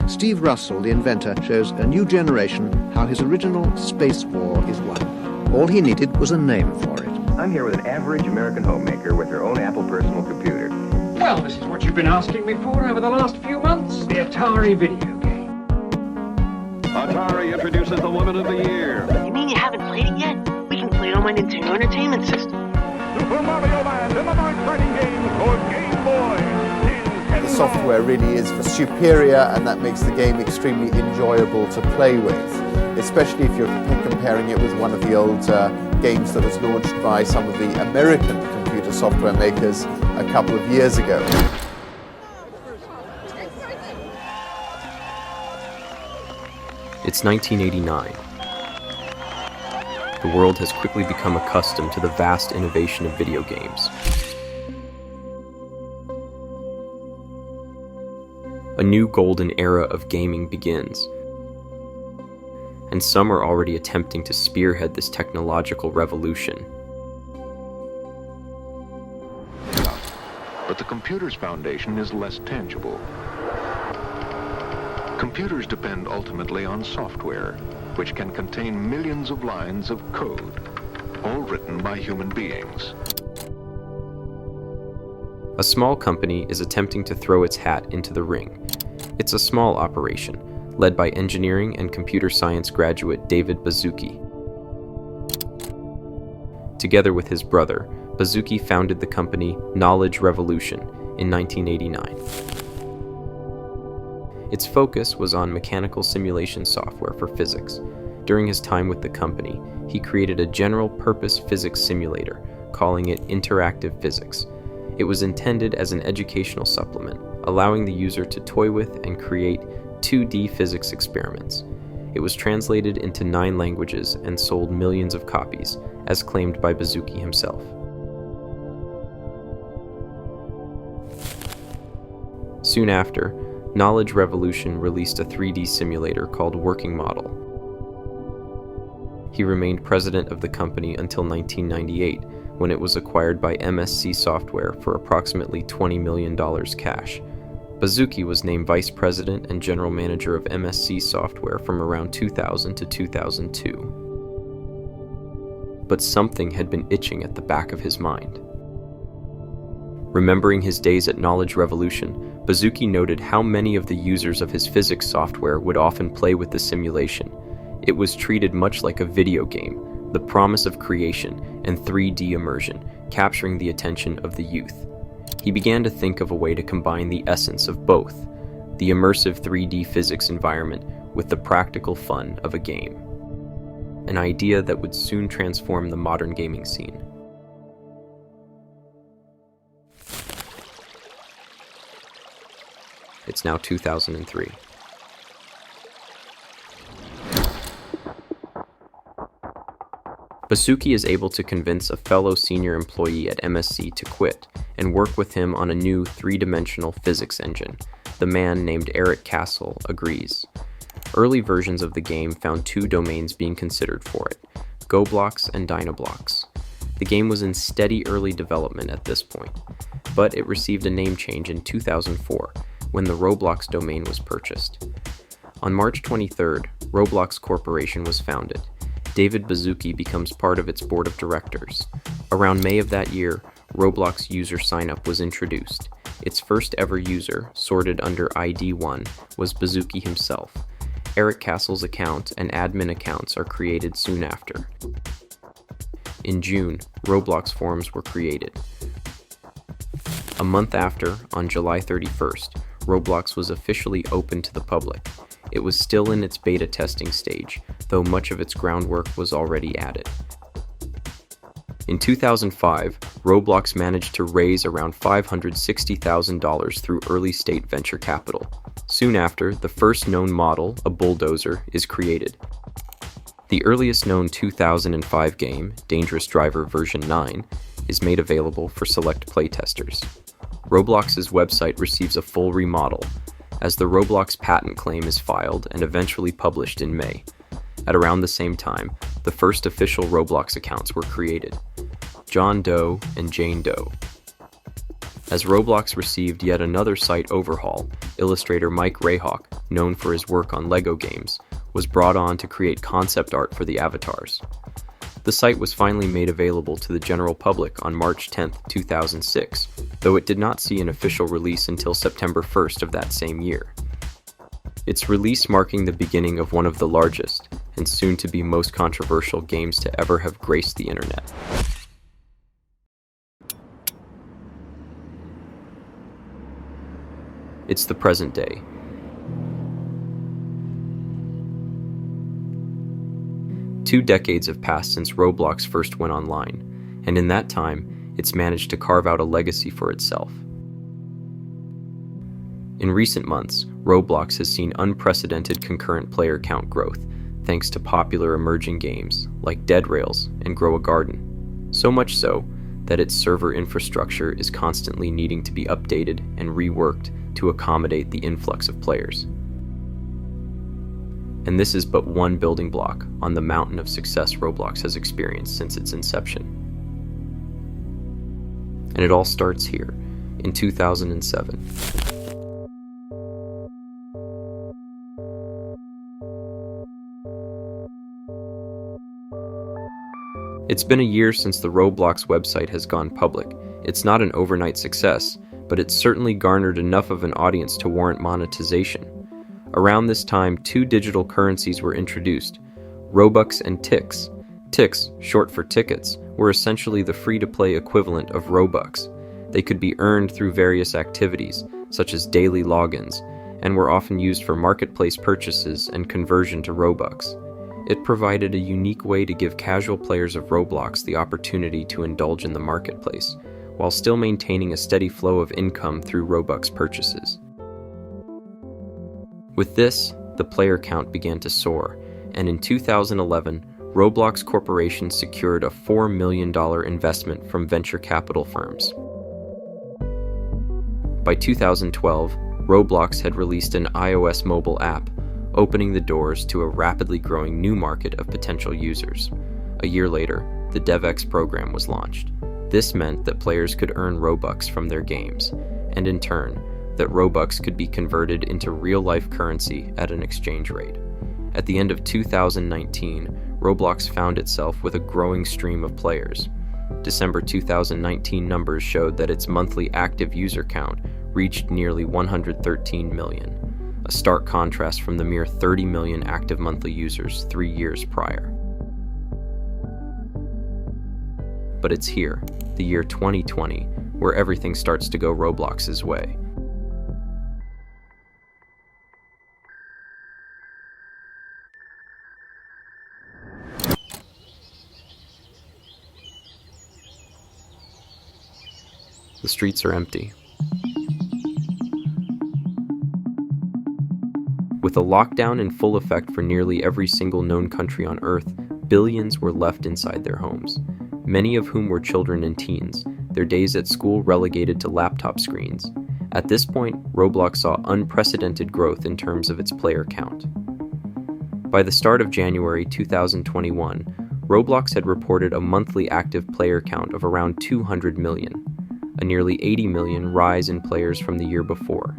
Steve Russell, the inventor, shows a new generation how his original space war is won. All he needed was a name for it. I'm here with an average American homemaker with her own Apple personal computer. Well, this is what you've been asking me for over the last few months. The Atari video game. Atari introduces the woman of the year. You mean you haven't played it yet? We can play it on my Nintendo Entertainment System. Super Mario Land and the mind-fighting game for Game Boy. The software really is for superior, and that makes the game extremely enjoyable to play with, especially if you're comparing it with one of the old games that was launched by some of the American computer software makers a couple of years ago. It's 1989. The world has quickly become accustomed to the vast innovation of video games. A new golden era of gaming begins, and some are already attempting to spearhead this technological revolution. But the computer's foundation is less tangible. Computers depend ultimately on software, which can contain millions of lines of code, all written by human beings. A small company is attempting to throw its hat into the ring. It's a small operation, led by engineering and computer science graduate David Baszucki. Together with his brother, Baszucki founded the company Knowledge Revolution in 1989. Its focus was on mechanical simulation software for physics. During his time with the company, he created a general-purpose physics simulator, calling it Interactive Physics. It was intended as an educational supplement, allowing the user to toy with and create 2D physics experiments. It was translated into 9 languages and sold millions of copies, as claimed by Baszucki himself. Soon after, Knowledge Revolution released a 3D simulator called Working Model. He remained president of the company until 1998, when it was acquired by MSC Software for approximately $20 million cash. Baszucki was named vice president and general manager of MSC Software from around 2000 to 2002. But something had been itching at the back of his mind. Remembering his days at Knowledge Revolution, Baszucki noted how many of the users of his physics software would often play with the simulation. It was treated much like a video game, the promise of creation and 3D immersion, capturing the attention of the youth. He began to think of a way to combine the essence of both, the immersive 3D physics environment with the practical fun of a game. An idea that would soon transform the modern gaming scene. It's now 2003. Baszucki is able to convince a fellow senior employee at MSC to quit and work with him on a new 3-dimensional physics engine. The man named Eric Castle agrees. Early versions of the game found 2 domains being considered for it, GoBlocks and Dynablocks. The game was in steady early development at this point, but it received a name change in 2004 when the Roblox domain was purchased. On March 23rd, Roblox Corporation was founded. David Baszucki becomes part of its board of directors. Around May of that year, Roblox user sign-up was introduced. Its first ever user, sorted under ID 1, was Baszucki himself. Eric Castle's account and admin accounts are created soon after. In June, Roblox forums were created. A month after, on July 31st, Roblox was officially open to the public. It was still in its beta testing stage, though much of its groundwork was already added. In 2005, Roblox managed to raise around $560,000 through early-stage venture capital. Soon after, the first known model, a bulldozer, is created. The earliest known 2005 game, Dangerous Driver version 9, is made available for select playtesters. Roblox's website receives a full remodel, as the Roblox patent claim is filed and eventually published in May. At around the same time, the first official Roblox accounts were created: John Doe and Jane Doe. As Roblox received yet another site overhaul, illustrator Mike Rayhawk, known for his work on LEGO games, was brought on to create concept art for the avatars. The site was finally made available to the general public on March 10, 2006, though it did not see an official release until September 1st of that same year. Its release marking the beginning of one of the largest, and soon to be most controversial games to ever have graced the internet. It's the present day. Two decades have passed since Roblox first went online, and in that time, it's managed to carve out a legacy for itself. In recent months, Roblox has seen unprecedented concurrent player count growth, thanks to popular emerging games like Dead Rails and Grow a Garden. So much so that its server infrastructure is constantly needing to be updated and reworked to accommodate the influx of players. And this is but one building block on the mountain of success Roblox has experienced since its inception. And it all starts here, in 2007. It's been a year since the Roblox website has gone public. It's not an overnight success, but it's certainly garnered enough of an audience to warrant monetization. Around this time, two digital currencies were introduced, Robux and Tix. Tix, short for tickets, were essentially the free-to-play equivalent of Robux. They could be earned through various activities, such as daily logins, and were often used for marketplace purchases and conversion to Robux. It provided a unique way to give casual players of Roblox the opportunity to indulge in the marketplace, while still maintaining a steady flow of income through Robux purchases. With this, the player count began to soar, and in 2011, Roblox Corporation secured a $4 million investment from venture capital firms. By 2012, Roblox had released an iOS mobile app, opening the doors to a rapidly growing new market of potential users. A year later, the DevX program was launched. This meant that players could earn Robux from their games, and in turn, that Robux could be converted into real-life currency at an exchange rate. At the end of 2019, Roblox found itself with a growing stream of players. December 2019 numbers showed that its monthly active user count reached nearly 113 million, a stark contrast from the mere 30 million active monthly users 3 years prior. But it's here, the year 2020, where everything starts to go Roblox's way. The streets are empty. With a lockdown in full effect for nearly every single known country on Earth, billions were left inside their homes, many of whom were children and teens, their days at school relegated to laptop screens. At this point, Roblox saw unprecedented growth in terms of its player count. By the start of January 2021, Roblox had reported a monthly active player count of around 200 million, a nearly 80 million rise in players from the year before.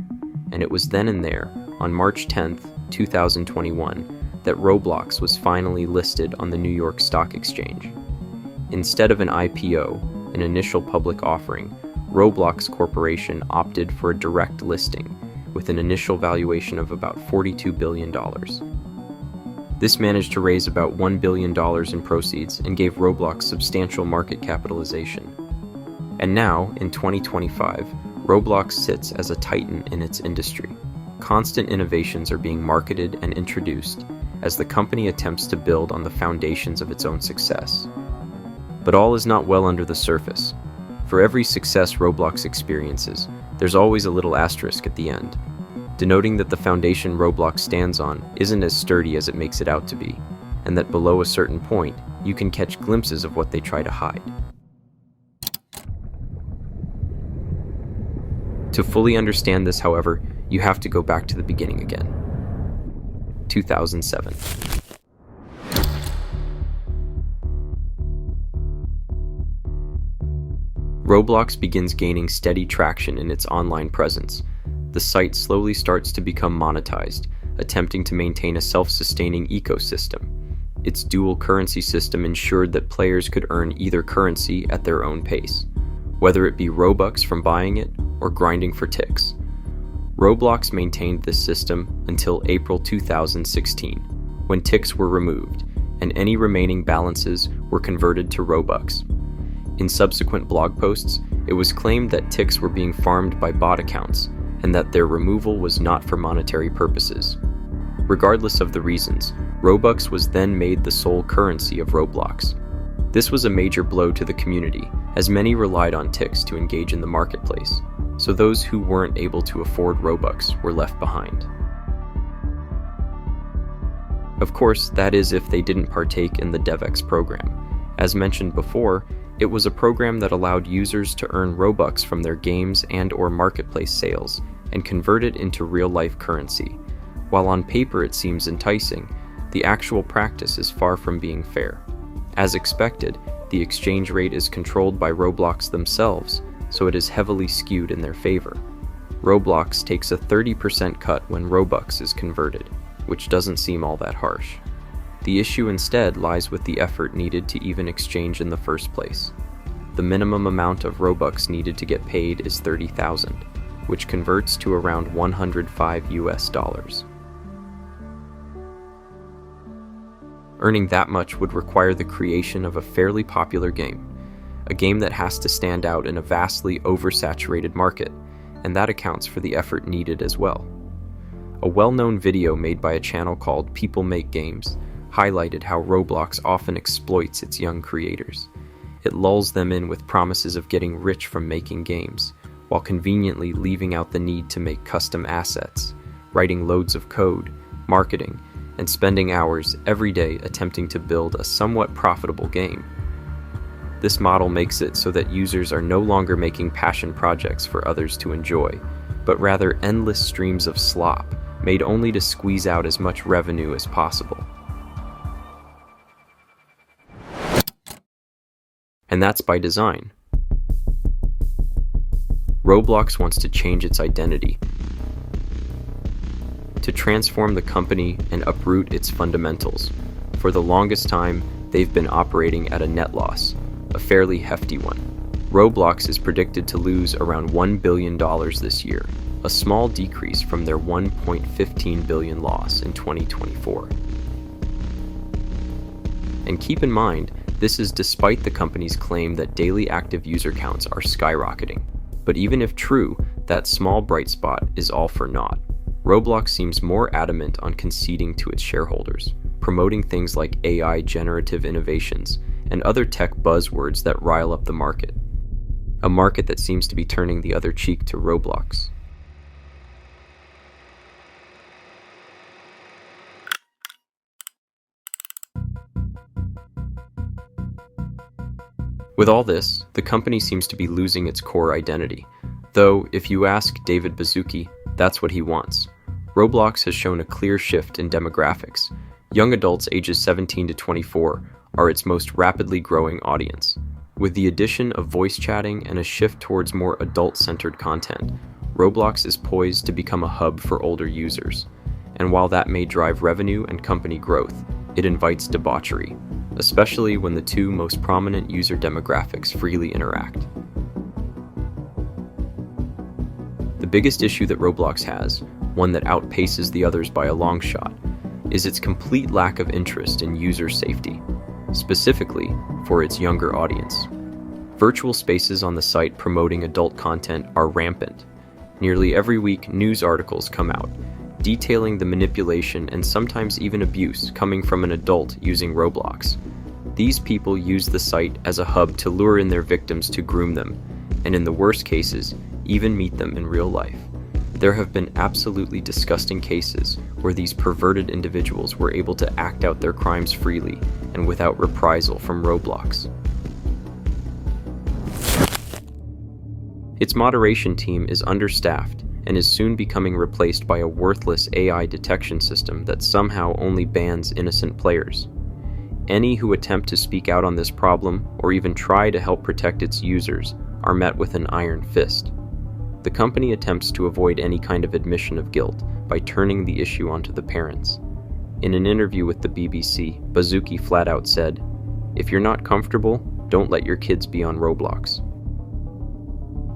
And it was then and there, on March 10, 2021, that Roblox was finally listed on the New York Stock Exchange. Instead of an IPO, an initial public offering, Roblox Corporation opted for a direct listing, with an initial valuation of about $42 billion. This managed to raise about $1 billion in proceeds and gave Roblox substantial market capitalization. And now, in 2025, Roblox sits as a titan in its industry. Constant innovations are being marketed and introduced as the company attempts to build on the foundations of its own success. But all is not well under the surface. For every success Roblox experiences, there's always a little asterisk at the end, denoting that the foundation Roblox stands on isn't as sturdy as it makes it out to be, and that below a certain point, you can catch glimpses of what they try to hide. To fully understand this, however, you have to go back to the beginning again. 2007. Roblox begins gaining steady traction in its online presence. The site slowly starts to become monetized, attempting to maintain a self-sustaining ecosystem. Its dual currency system ensured that players could earn either currency at their own pace, whether it be Robux from buying it or grinding for ticks. Roblox maintained this system until April 2016, when ticks were removed, and any remaining balances were converted to Robux. In subsequent blog posts, it was claimed that ticks were being farmed by bot accounts, and that their removal was not for monetary purposes. Regardless of the reasons, Robux was then made the sole currency of Roblox. This was a major blow to the community, as many relied on ticks to engage in the marketplace, so those who weren't able to afford Robux were left behind. Of course, that is if they didn't partake in the DevX program. As mentioned before, it was a program that allowed users to earn Robux from their games and/or marketplace sales and convert it into real-life currency. While on paper it seems enticing, the actual practice is far from being fair. As expected, the exchange rate is controlled by Roblox themselves, so it is heavily skewed in their favor. Roblox takes a 30% cut when Robux is converted, which doesn't seem all that harsh. The issue instead lies with the effort needed to even exchange in the first place. The minimum amount of Robux needed to get paid is 30,000, which converts to around 105 US dollars. Earning that much would require the creation of a fairly popular game, a game that has to stand out in a vastly oversaturated market, and that accounts for the effort needed as well. A well-known video made by a channel called People Make Games highlighted how Roblox often exploits its young creators. It lulls them in with promises of getting rich from making games, while conveniently leaving out the need to make custom assets, writing loads of code, marketing, and spending hours every day attempting to build a somewhat profitable game. This model makes it so that users are no longer making passion projects for others to enjoy, but rather endless streams of slop, made only to squeeze out as much revenue as possible. And that's by design. Roblox wants to change its identity, to transform the company and uproot its fundamentals. For the longest time, they've been operating at a net loss, a fairly hefty one. Roblox is predicted to lose around $1 billion this year, a small decrease from their $1.15 billion loss in 2024. And keep in mind, this is despite the company's claim that daily active user counts are skyrocketing. But even if true, that small bright spot is all for naught. Roblox seems more adamant on conceding to its shareholders, promoting things like AI generative innovations and other tech buzzwords that rile up the market. A market that seems to be turning the other cheek to Roblox. With all this, the company seems to be losing its core identity. Though, if you ask David Baszucki, that's what he wants. Roblox has shown a clear shift in demographics. Young adults ages 17 to 24 are its most rapidly growing audience. With the addition of voice chatting and a shift towards more adult-centered content, Roblox is poised to become a hub for older users. And while that may drive revenue and company growth, it invites debauchery, especially when the two most prominent user demographics freely interact. The biggest issue that Roblox has, one that outpaces the others by a long shot, is its complete lack of interest in user safety, specifically for its younger audience. Virtual spaces on the site promoting adult content are rampant. Nearly every week, news articles come out, detailing the manipulation and sometimes even abuse coming from an adult using Roblox. These people use the site as a hub to lure in their victims to groom them, and in the worst cases, even meet them in real life. There have been absolutely disgusting cases where these perverted individuals were able to act out their crimes freely and without reprisal from Roblox. Its moderation team is understaffed and is soon becoming replaced by a worthless AI detection system that somehow only bans innocent players. Any who attempt to speak out on this problem or even try to help protect its users are met with an iron fist. The company attempts to avoid any kind of admission of guilt by turning the issue onto the parents. In an interview with the BBC, Bazuki flat out said, "If you're not comfortable, don't let your kids be on Roblox."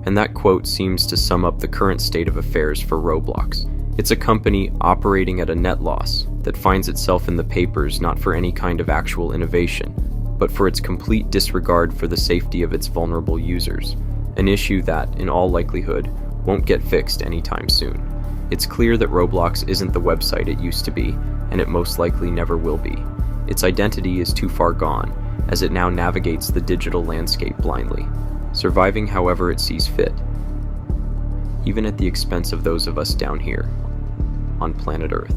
And that quote seems to sum up the current state of affairs for Roblox. It's a company operating at a net loss that finds itself in the papers not for any kind of actual innovation, but for its complete disregard for the safety of its vulnerable users, an issue that, in all likelihood, won't get fixed anytime soon. It's clear that Roblox isn't the website it used to be, and it most likely never will be. Its identity is too far gone, as it now navigates the digital landscape blindly, surviving however it sees fit, even at the expense of those of us down here, on planet Earth.